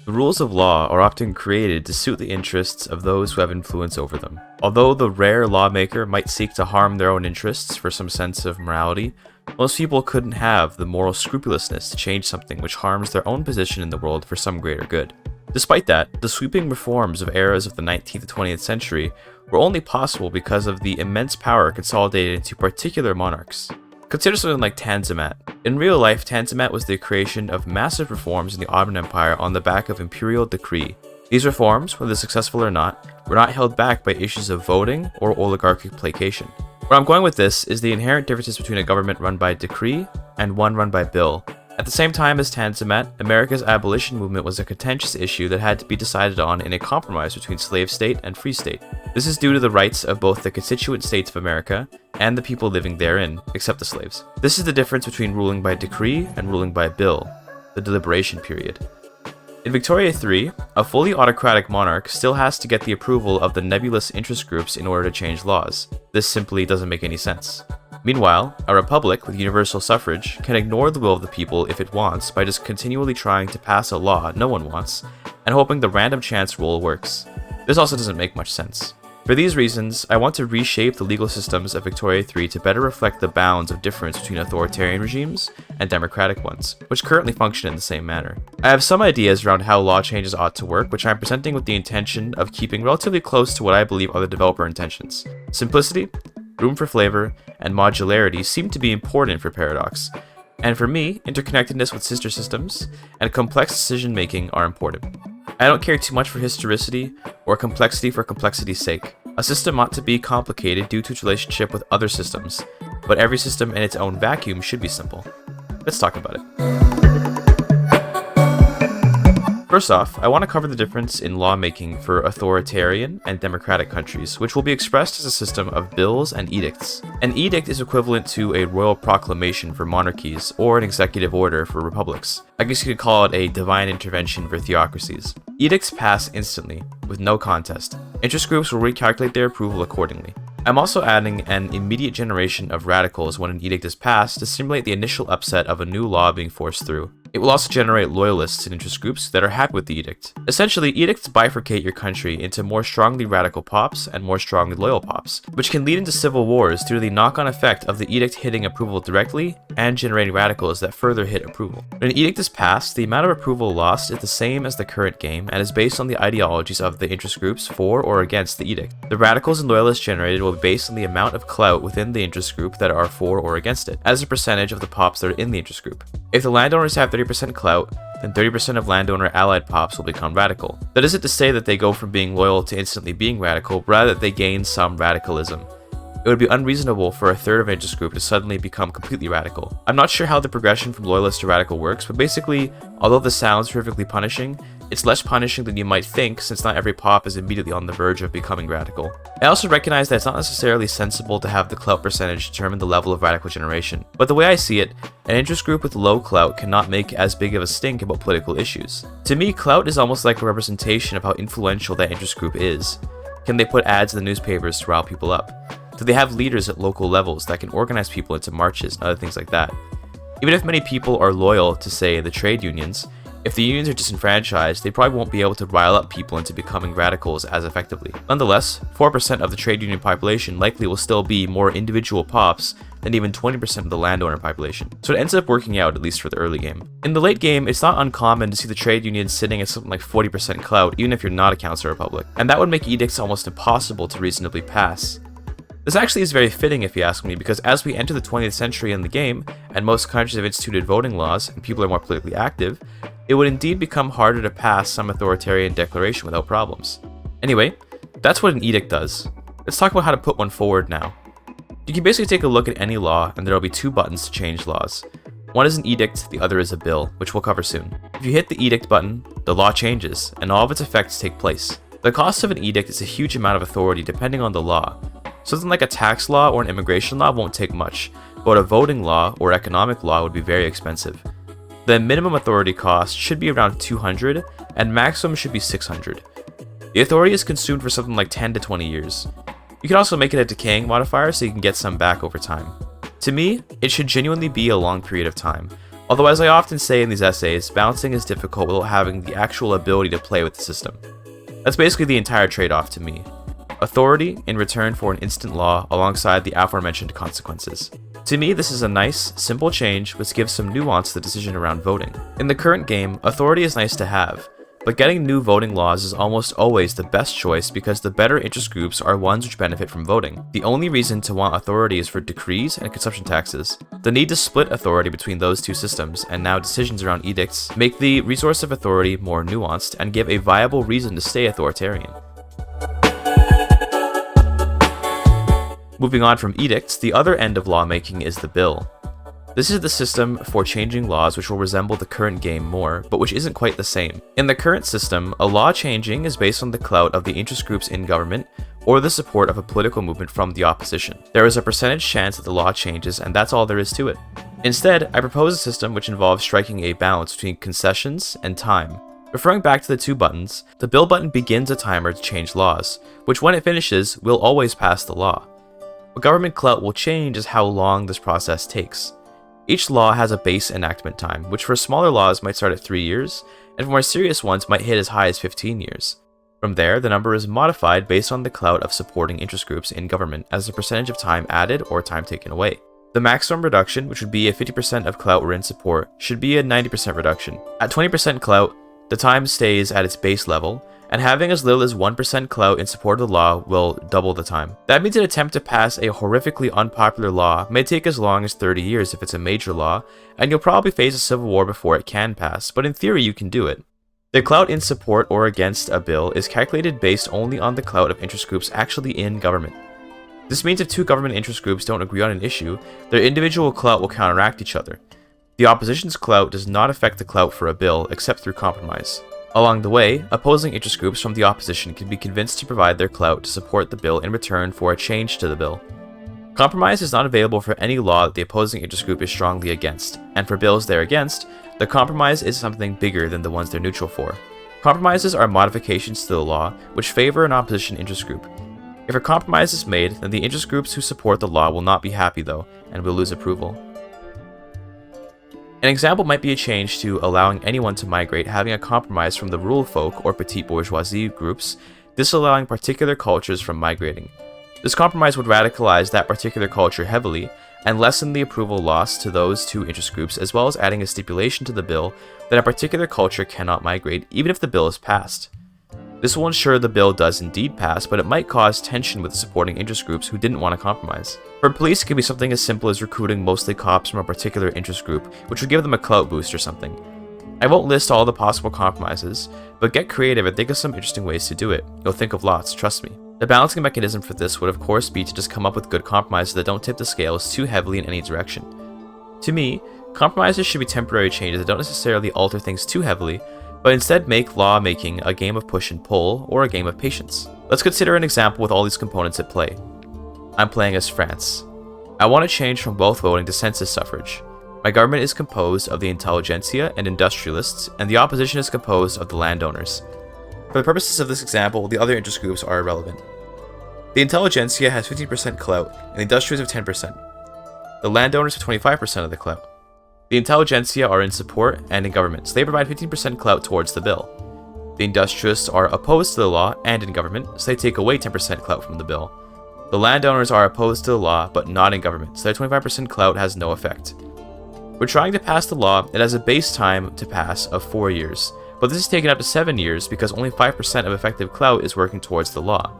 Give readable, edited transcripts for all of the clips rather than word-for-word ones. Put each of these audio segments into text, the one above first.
The rules of law are often created to suit the interests of those who have influence over them. Although the rare lawmaker might seek to harm their own interests for some sense of morality, most people couldn't have the moral scrupulousness to change something which harms their own position in the world for some greater good. Despite that, the sweeping reforms of eras of the 19th and 20th century were only possible because of the immense power consolidated into particular monarchs. Consider something like Tanzimat. In real life, Tanzimat was the creation of massive reforms in the Ottoman Empire on the back of imperial decree. These reforms, whether successful or not, were not held back by issues of voting or oligarchic placation. Where I'm going with this is the inherent differences between a government run by decree and one run by bill. At the same time as Tanzimat, America's abolition movement was a contentious issue that had to be decided on in a compromise between slave state and free state. This is due to the rights of both the constituent states of America and the people living therein, except the slaves. This is the difference between ruling by decree and ruling by bill, the deliberation period. In Victoria III, a fully autocratic monarch still has to get the approval of the nebulous interest groups in order to change laws. This simply doesn't make any sense. Meanwhile, a republic with universal suffrage can ignore the will of the people if it wants by just continually trying to pass a law no one wants, and hoping the random chance rule works. This also doesn't make much sense. For these reasons, I want to reshape the legal systems of Victoria III to better reflect the bounds of difference between authoritarian regimes and democratic ones, which currently function in the same manner. I have some ideas around how law changes ought to work, which I'm presenting with the intention of keeping relatively close to what I believe are the developer intentions. Simplicity, room for flavor, and modularity seem to be important for Paradox. And for me, interconnectedness with sister systems and complex decision making are important. I don't care too much for historicity or complexity for complexity's sake. A system ought to be complicated due to its relationship with other systems, but every system in its own vacuum should be simple. Let's talk about it. First off, I want to cover the difference in lawmaking for authoritarian and democratic countries, which will be expressed as a system of bills and edicts. An edict is equivalent to a royal proclamation for monarchies, or an executive order for republics. I guess you could call it a divine intervention for theocracies. Edicts pass instantly, with no contest. Interest groups will recalculate their approval accordingly. I'm also adding an immediate generation of radicals when an edict is passed to simulate the initial upset of a new law being forced through. It will also generate loyalists and interest groups that are happy with the edict. Essentially, edicts bifurcate your country into more strongly radical pops and more strongly loyal pops, which can lead into civil wars due to the knock-on effect of the edict hitting approval directly and generating radicals that further hit approval. When an edict is passed, the amount of approval lost is the same as the current game and is based on the ideologies of the interest groups for or against the edict. The radicals and loyalists generated will be based on the amount of clout within the interest group that are for or against it, as a percentage of the pops that are in the interest group. If the landowners have 30% clout, then 30% of landowner allied pops will become radical. That isn't to say that they go from being loyal to instantly being radical, but rather that they gain some radicalism. It would be unreasonable for a third of an interest group to suddenly become completely radical. I'm not sure how the progression from loyalist to radical works, but basically, although this sounds horrifically punishing, it's less punishing than you might think since not every pop is immediately on the verge of becoming radical. I also recognize that it's not necessarily sensible to have the clout percentage determine the level of radical generation, but the way I see it, an interest group with low clout cannot make as big of a stink about political issues. To me, clout is almost like a representation of how influential that interest group is. Can they put ads in the newspapers to rile people up? Do they have leaders at local levels that can organize people into marches and other things like that? Even if many people are loyal to, say, the trade unions, if the unions are disenfranchised, they probably won't be able to rile up people into becoming radicals as effectively. Nonetheless, 4% of the trade union population likely will still be more individual pops than even 20% of the landowner population. So it ends up working out, at least for the early game. In the late game, it's not uncommon to see the trade unions sitting at something like 40% clout, even if you're not a council republic. And that would make edicts almost impossible to reasonably pass. This actually is very fitting if you ask me, because as we enter the 20th century in the game, and most countries have instituted voting laws, and people are more politically active, it would indeed become harder to pass some authoritarian declaration without problems. Anyway, that's what an edict does. Let's talk about how to put one forward now. You can basically take a look at any law, and there will be two buttons to change laws. One is an edict, the other is a bill, which we'll cover soon. If you hit the edict button, the law changes, and all of its effects take place. The cost of an edict is a huge amount of authority depending on the law. Something like a tax law or an immigration law won't take much, but a voting law or economic law would be very expensive. The minimum authority cost should be around 200, and maximum should be 600. The authority is consumed for something like 10 to 20 years. You can also make it a decaying modifier so you can get some back over time. To me, it should genuinely be a long period of time, Although, as I often say in these essays, balancing is difficult without having the actual ability to play with the system. That's basically the entire trade-off to me. Authority in return for an instant law alongside the aforementioned consequences. To me, this is a nice, simple change which gives some nuance to the decision around voting. In the current game, authority is nice to have, but getting new voting laws is almost always the best choice because the better interest groups are ones which benefit from voting. The only reason to want authority is for decrees and consumption taxes. The need to split authority between those two systems, and now decisions around edicts, make the resource of authority more nuanced and give a viable reason to stay authoritarian. Moving on from edicts, the other end of lawmaking is the bill. This is the system for changing laws which will resemble the current game more, but which isn't quite the same. In the current system, a law changing is based on the clout of the interest groups in government or the support of a political movement from the opposition. There is a percentage chance that the law changes, and that's all there is to it. Instead, I propose a system which involves striking a balance between concessions and time. Referring back to the two buttons, the bill button begins a timer to change laws, which when it finishes, will always pass the law. What government clout will change is how long this process takes. Each law has a base enactment time, which for smaller laws might start at 3 years, and for more serious ones might hit as high as 15 years. From there, the number is modified based on the clout of supporting interest groups in government as a percentage of time added or time taken away. The maximum reduction, which would be if 50% of clout were in support, should be a 90% reduction. At 20% clout, the time stays at its base level, and having as little as 1% clout in support of the law will double the time. That means an attempt to pass a horrifically unpopular law may take as long as 30 years if it's a major law, and you'll probably face a civil war before it can pass, but in theory you can do it. The clout in support or against a bill is calculated based only on the clout of interest groups actually in government. This means if two government interest groups don't agree on an issue, their individual clout will counteract each other. The opposition's clout does not affect the clout for a bill except through compromise. Along the way, opposing interest groups from the opposition can be convinced to provide their clout to support the bill in return for a change to the bill. Compromise is not available for any law that the opposing interest group is strongly against, and for bills they're against, the compromise is something bigger than the ones they're neutral for. Compromises are modifications to the law which favor an opposition interest group. If a compromise is made, then the interest groups who support the law will not be happy though, and will lose approval. An example might be a change to allowing anyone to migrate having a compromise from the rural folk or petite bourgeoisie groups, disallowing particular cultures from migrating. This compromise would radicalize that particular culture heavily, and lessen the approval loss to those two interest groups, as well as adding a stipulation to the bill that a particular culture cannot migrate even if the bill is passed. This will ensure the bill does indeed pass, but it might cause tension with supporting interest groups who didn't want to compromise. For police, it could be something as simple as recruiting mostly cops from a particular interest group, which would give them a clout boost or something. I won't list all the possible compromises, but get creative and think of some interesting ways to do it. You'll think of lots, trust me. The balancing mechanism for this would of course be to just come up with good compromises that don't tip the scales too heavily in any direction. To me, compromises should be temporary changes that don't necessarily alter things too heavily, but instead make lawmaking a game of push and pull, or a game of patience. Let's consider an example with all these components at play. I'm playing as France. I want to change from wealth voting to census suffrage. My government is composed of the intelligentsia and industrialists, and the opposition is composed of the landowners. For the purposes of this example, the other interest groups are irrelevant. The intelligentsia has 15% clout, and the industrialists have 10%. The landowners have 25% of the clout. The intelligentsia are in support and in government, so they provide 15% clout towards the bill. The industrialists are opposed to the law and in government, so they take away 10% clout from the bill. The landowners are opposed to the law, but not in government, so their 25% clout has no effect. We're trying to pass the law. It has a base time to pass of 4 years, but this is taken up to 7 years because only 5% of effective clout is working towards the law.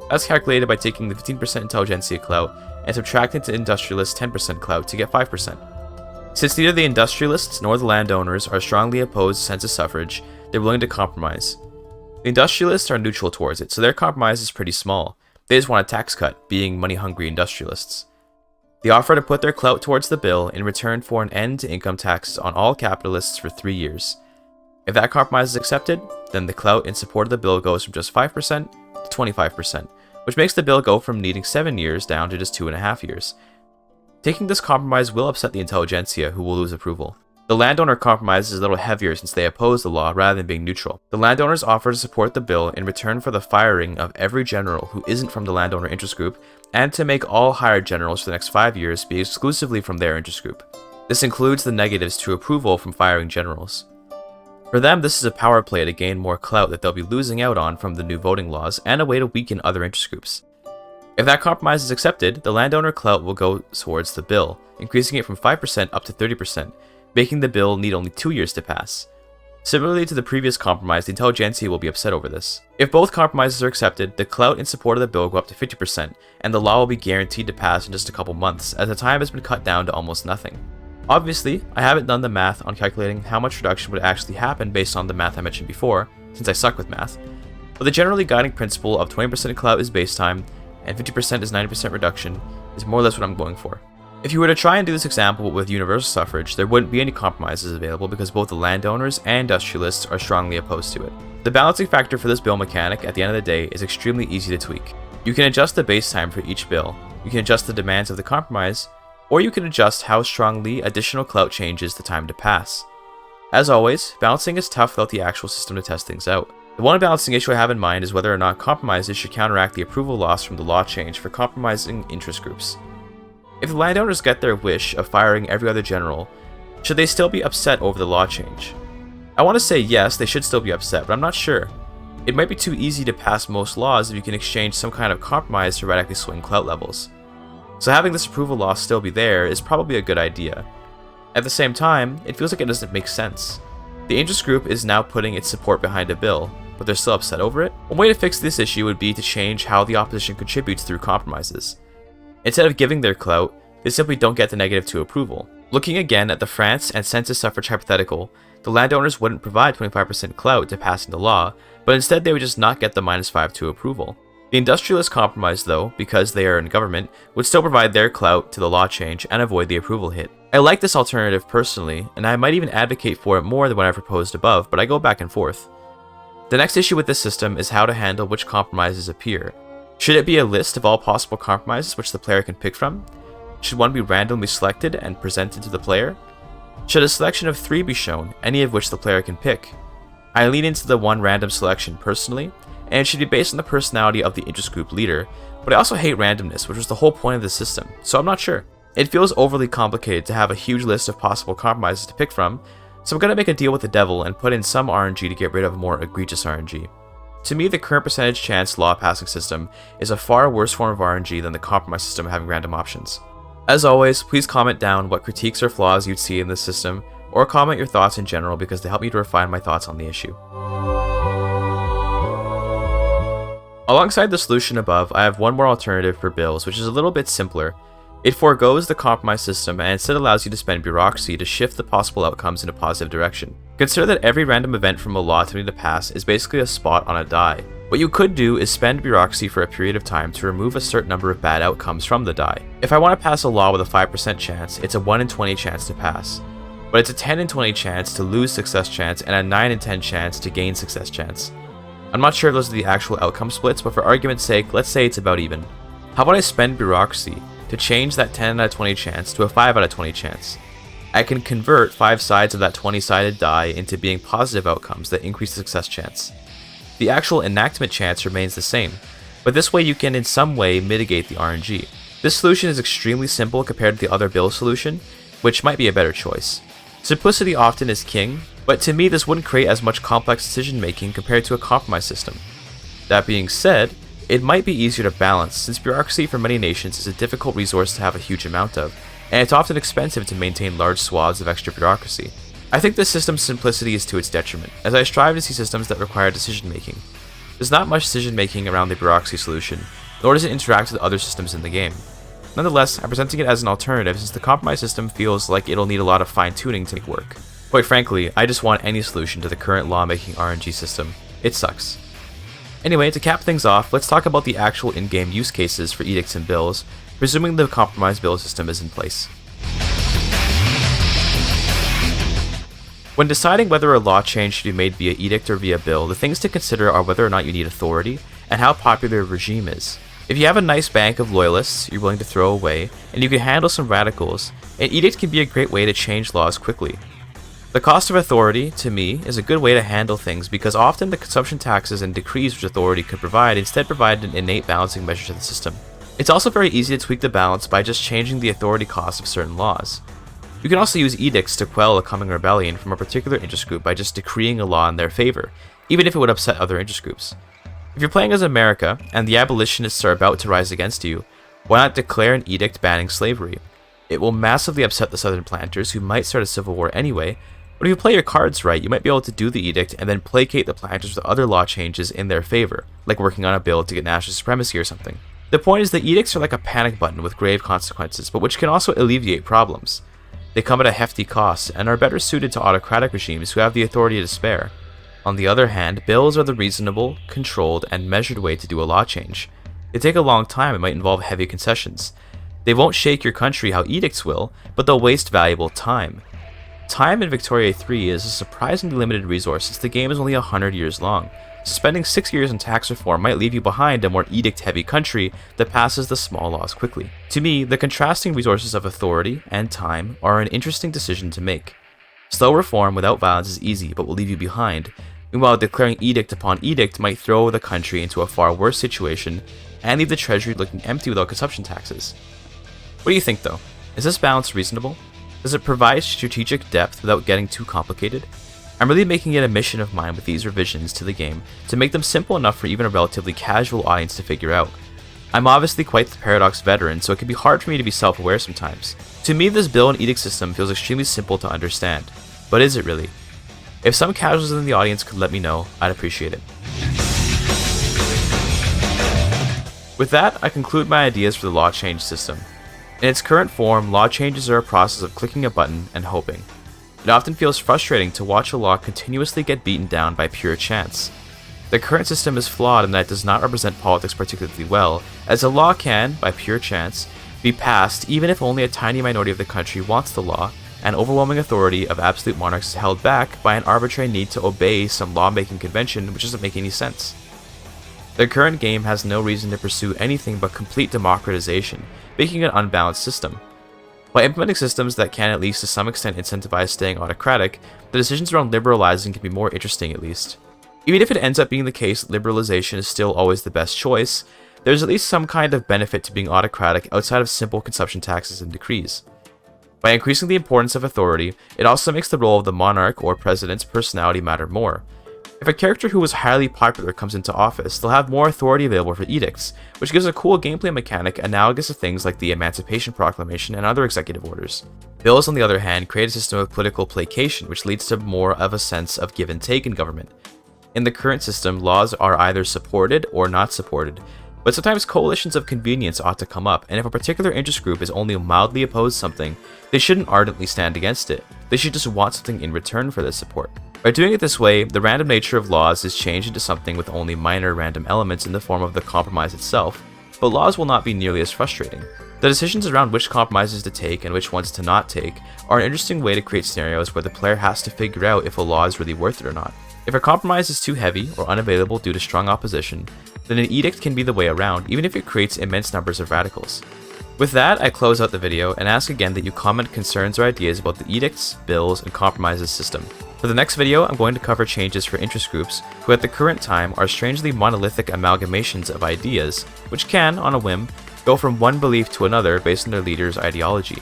That's calculated by taking the 15% intelligentsia clout and subtracting to industrialists' 10% clout to get 5%. Since neither the industrialists nor the landowners are strongly opposed to census suffrage, they're willing to compromise. The industrialists are neutral towards it, so their compromise is pretty small. They just want a tax cut, being money-hungry industrialists. They offer to put their clout towards the bill in return for an end to income taxes on all capitalists for 3 years. If that compromise is accepted, then the clout in support of the bill goes from just 5% to 25%, which makes the bill go from needing 7 years down to just 2.5 years. Taking this compromise will upset the intelligentsia, who will lose approval. The landowner compromise is a little heavier since they oppose the law rather than being neutral. The landowners offer to support the bill in return for the firing of every general who isn't from the landowner interest group, and to make all hired generals for the next 5 years be exclusively from their interest group. This includes the negatives to approval from firing generals. For them, this is a power play to gain more clout that they'll be losing out on from the new voting laws, and a way to weaken other interest groups. If that compromise is accepted, the landowner clout will go towards the bill, increasing it from 5% up to 30%, making the bill need only 2 years to pass. Similarly to the previous compromise, the intelligentsia will be upset over this. If both compromises are accepted, the clout in support of the bill will go up to 50%, and the law will be guaranteed to pass in just a couple months, as the time has been cut down to almost nothing. Obviously, I haven't done the math on calculating how much reduction would actually happen based on the math I mentioned before, since I suck with math, but the generally guiding principle of 20% clout is base time, and 50% is 90% reduction, is more or less what I'm going for. If you were to try and do this example with universal suffrage, there wouldn't be any compromises available because both the landowners and industrialists are strongly opposed to it. The balancing factor for this bill mechanic at the end of the day is extremely easy to tweak. You can adjust the base time for each bill, you can adjust the demands of the compromise, or you can adjust how strongly additional clout changes the time to pass. As always, balancing is tough without the actual system to test things out. The one balancing issue I have in mind is whether or not compromises should counteract the approval loss from the law change for compromising interest groups. If the landowners get their wish of firing every other general, should they still be upset over the law change? I want to say yes, they should still be upset, but I'm not sure. It might be too easy to pass most laws if you can exchange some kind of compromise to radically swing clout levels. So having this approval loss still be there is probably a good idea. At the same time, it feels like it doesn't make sense. The interest group is now putting its support behind a bill, but they're still upset over it? One way to fix this issue would be to change how the opposition contributes through compromises. Instead of giving their clout, they simply don't get the negative to approval. Looking again at the France and census suffrage hypothetical, the landowners wouldn't provide 25% clout to pass into law, but instead they would just not get the -5 to approval. The industrialist compromise, though, because they are in government, would still provide their clout to the law change and avoid the approval hit. I like this alternative personally, and I might even advocate for it more than what I proposed above, but I go back and forth. The next issue with this system is how to handle which compromises appear. Should it be a list of all possible compromises which the player can pick from? Should one be randomly selected and presented to the player? Should a selection of 3 be shown, any of which the player can pick? I lean into the one random selection personally, and it should be based on the personality of the interest group leader, but I also hate randomness, which was the whole point of the system, so I'm not sure. It feels overly complicated to have a huge list of possible compromises to pick from, so I'm going to make a deal with the devil and put in some RNG to get rid of more egregious RNG. To me, the current percentage chance law passing system is a far worse form of RNG than the compromise system having random options. As always, please comment down what critiques or flaws you'd see in this system, or comment your thoughts in general because they help me to refine my thoughts on the issue. Alongside the solution above, I have one more alternative for bills, which is a little bit simpler. It forgoes the compromise system and instead allows you to spend bureaucracy to shift the possible outcomes in a positive direction. Consider that every random event from a law attempting to pass is basically a spot on a die. What you could do is spend bureaucracy for a period of time to remove a certain number of bad outcomes from the die. If I want to pass a law with a 5% chance, it's a 1 in 20 chance to pass. But it's a 10 in 20 chance to lose success chance and a 9 in 10 chance to gain success chance. I'm not sure if those are the actual outcome splits, but for argument's sake, let's say it's about even. How about I spend bureaucracy to change that 10 out of 20 chance to a 5 out of 20 chance? I can convert 5 sides of that 20-sided die into being positive outcomes that increase the success chance. The actual enactment chance remains the same, but this way you can in some way mitigate the RNG. This solution is extremely simple compared to the other bill solution, which might be a better choice. Simplicity often is king, but to me this wouldn't create as much complex decision making compared to a compromise system. That being said, it might be easier to balance since bureaucracy for many nations is a difficult resource to have a huge amount of, and it's often expensive to maintain large swaths of extra bureaucracy. I think this system's simplicity is to its detriment, as I strive to see systems that require decision making. There's not much decision making around the bureaucracy solution, nor does it interact with other systems in the game. Nonetheless, I'm presenting it as an alternative since the compromise system feels like it'll need a lot of fine tuning to make work. Quite frankly, I just want any solution to the current lawmaking RNG system. It sucks. Anyway, to cap things off, let's talk about the actual in-game use cases for edicts and bills, presuming the compromise bill system is in place. When deciding whether a law change should be made via edict or via bill, the things to consider are whether or not you need authority, and how popular a regime is. If you have a nice bank of loyalists you're willing to throw away, and you can handle some radicals, an edict can be a great way to change laws quickly. The cost of authority, to me, is a good way to handle things because often the consumption taxes and decrees which authority could provide instead provide an innate balancing measure to the system. It's also very easy to tweak the balance by just changing the authority cost of certain laws. You can also use edicts to quell a coming rebellion from a particular interest group by just decreeing a law in their favor, even if it would upset other interest groups. If you're playing as America, and the abolitionists are about to rise against you, why not declare an edict banning slavery? It will massively upset the southern planters, who might start a civil war anyway, but if you play your cards right, you might be able to do the edict and then placate the planters with other law changes in their favor, like working on a bill to get national supremacy or something. The point is that edicts are like a panic button with grave consequences, but which can also alleviate problems. They come at a hefty cost, and are better suited to autocratic regimes who have the authority to spare. On the other hand, bills are the reasonable, controlled, and measured way to do a law change. They take a long time and might involve heavy concessions. They won't shake your country how edicts will, but they'll waste valuable time. Time in Victoria 3 is a surprisingly limited resource since the game is only 100 years long. So spending 6 years on tax reform might leave you behind a more edict-heavy country that passes the small laws quickly. To me, the contrasting resources of authority and time are an interesting decision to make. Slow reform without violence is easy but will leave you behind, meanwhile declaring edict upon edict might throw the country into a far worse situation and leave the treasury looking empty without consumption taxes. What do you think though? Is this balance reasonable? Does it provide strategic depth without getting too complicated? I'm really making it a mission of mine with these revisions to the game to make them simple enough for even a relatively casual audience to figure out. I'm obviously quite the Paradox veteran, so it can be hard for me to be self-aware sometimes. To me, this bill and edict system feels extremely simple to understand. But is it really? If some casuals in the audience could let me know, I'd appreciate it. With that, I conclude my ideas for the law change system. In its current form, law changes are a process of clicking a button and hoping. It often feels frustrating to watch a law continuously get beaten down by pure chance. The current system is flawed in that it does not represent politics particularly well, as a law can, by pure chance, be passed even if only a tiny minority of the country wants the law, and overwhelming authority of absolute monarchs is held back by an arbitrary need to obey some lawmaking convention which doesn't make any sense. The current game has no reason to pursue anything but complete democratization, making an unbalanced system. By implementing systems that can at least to some extent incentivize staying autocratic, the decisions around liberalizing can be more interesting at least. Even if it ends up being the case that liberalization is still always the best choice, there's at least some kind of benefit to being autocratic outside of simple consumption taxes and decrees. By increasing the importance of authority, it also makes the role of the monarch or president's personality matter more. If a character who was highly popular comes into office, they'll have more authority available for edicts, which gives a cool gameplay mechanic analogous to things like the Emancipation Proclamation and other executive orders. Bills, on the other hand, create a system of political placation, which leads to more of a sense of give and take in government. In the current system, laws are either supported or not supported, but sometimes coalitions of convenience ought to come up, and if a particular interest group is only mildly opposed to something, they shouldn't ardently stand against it. They should just want something in return for this support. By doing it this way, the random nature of laws is changed into something with only minor random elements in the form of the compromise itself, but laws will not be nearly as frustrating. The decisions around which compromises to take and which ones to not take are an interesting way to create scenarios where the player has to figure out if a law is really worth it or not. If a compromise is too heavy or unavailable due to strong opposition, then an edict can be the way around, even if it creates immense numbers of radicals. With that, I close out the video and ask again that you comment concerns or ideas about the edicts, bills, and compromises system. For the next video, I'm going to cover changes for interest groups who at the current time are strangely monolithic amalgamations of ideas, which can, on a whim, go from one belief to another based on their leader's ideology.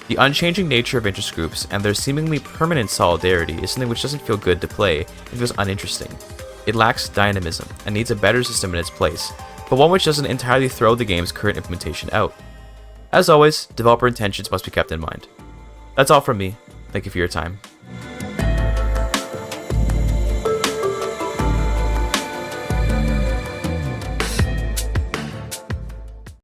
The unchanging nature of interest groups and their seemingly permanent solidarity is something which doesn't feel good to play and feels uninteresting. It lacks dynamism and needs a better system in its place, but one which doesn't entirely throw the game's current implementation out. As always, developer intentions must be kept in mind. That's all from me. Thank you for your time.